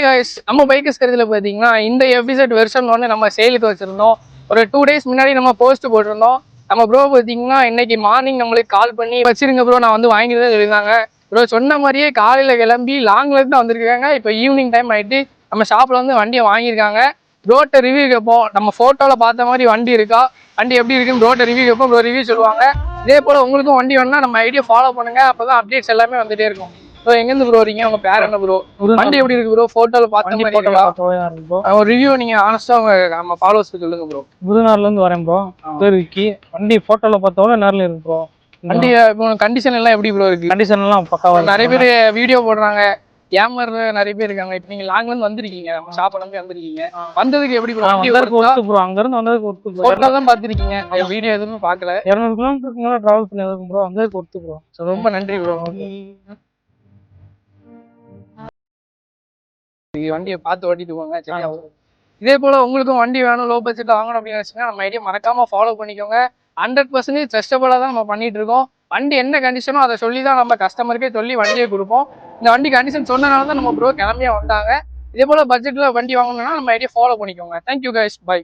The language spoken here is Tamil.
guys, நம்ம பைக்கர்ஸ் கருத்துல பாத்தீங்கன்னா இந்த எபிசோட் வெர்ஷன் வந்து நம்ம சேலுக்கு வச்சிருந்தோம். ஒரு 2 days முன்னாடி நம்ம போஸ்ட் போட்டிருந்தோம். நம்ம ப்ரோ பாத்தீங்கன்னா இன்னைக்கு மார்னிங் நம்மளுக்கு கால் பண்ணி வச்சிருங்க ப்ரோ, நான் வந்து வாங்கிட்டு சொல்லியிருந்தாங்க. ப்ரோ சொன்ன மாதிரியே காலையில கிளம்பி லாங்ல இருந்து வந்திருக்காங்க. இப்போ ஈவினிங் டைம் ஆயிட்டு நம்ம ஷாப்ல வந்து வண்டியை வாங்கியிருக்காங்க. ப்ரோட்ட ரிவ்யூ கேட்போம். நம்ம போட்டோல பார்த்த மாதிரி வண்டி இருக்கா, வண்டி எப்படி இருக்குன்னு ப்ரோட்ட ரிவ்யூ கேட்போம். ப்ரோ ரிவ்யூ சொல்லுவாங்க. இதே போல உங்களுக்கும் வண்டி வேணும்னா நம்ம ஐடியா ஃபாலோ பண்ணுங்க, அப்பதான் அப்டேட்ஸ் எல்லாமே வந்துட்டே இருக்கும். ப்ரோ எங்கேருந்து ப்ரோ வரீங்க, உங்க பேர் என்ன ப்ரோ, வண்டி எப்படி இருக்கு ப்ரோ, போட்டோல பார்த்த மாதிரி இருக்கா, ஒரு ரிவ்யூ நீங்க ஆனஸ்டா நம்ம ஃபாலோவர்ஸ்க்கு சொல்லுங்க ப்ரோ. புதுநாள்ல இருந்து வரேன் ப்ரோ. விக்கி வண்டி போட்டோல பார்த்தோட நேரில் இருக்கு ப்ரோ. வண்டி கண்டிஷன் எல்லாம் எப்படி ப்ரோ இருக்கு? கண்டிஷன் எல்லாம் பக்காவா. நிறைய பேர் வீடியோ போடுறாங்க, ஏமாறுற நிறைய பேர் இருக்காங்க. இப்போ நீங்க லாங்ல இருந்து வந்திருக்கீங்க, நம்ம ஷாப்ல இருந்து வந்திருக்கீங்க, வந்ததுக்கு எப்படி ப்ரோ? ப்ரோ அங்க இருந்து வந்ததுக்கு ஒர்த்து ப்ரோ. போட்டோ தான் பார்த்திருக்கீங்க, வீடியோ எதுவுமே பார்க்கல. 200 கிலோமீட்டருக்கு மேல டிராவல் பண்ணிருக்கோம் ப்ரோ. வந்ததுக்கு ஒர்த்து ப்ரோ. ரொம்ப நன்றி ப்ரோ. வண்டியை பார்த்து ஓட்டிட்டு போங்க சரியா? இதே போல உங்களுக்கும் வண்டி வேணும், லோ பட்ஜெட் வாங்கணும் அப்படின்னு நினைச்சீங்கன்னா நம்ம ஐடியா மறக்காம ஃபாலோ பண்ணிக்கோங்க. 100% ட்ரஸ்டபுளாக தான் நம்ம பண்ணிட்டு இருக்கோம். வண்டி என்ன கண்டிஷனோ அதை சொல்லி தான் நம்ம கஸ்டமருக்கே சொல்லி வண்டியை கொடுப்போம். இந்த வண்டி கண்டிஷன் சொன்னனால தான் நம்ம ப்ரோ கிளம்பியே வந்தாங்க. இதே போல பட்ஜெட்ல வண்டி வாங்கணும்னா நம்ம ஐடியா ஃபாலோ பண்ணிக்கோங்க. Thank you guys, by.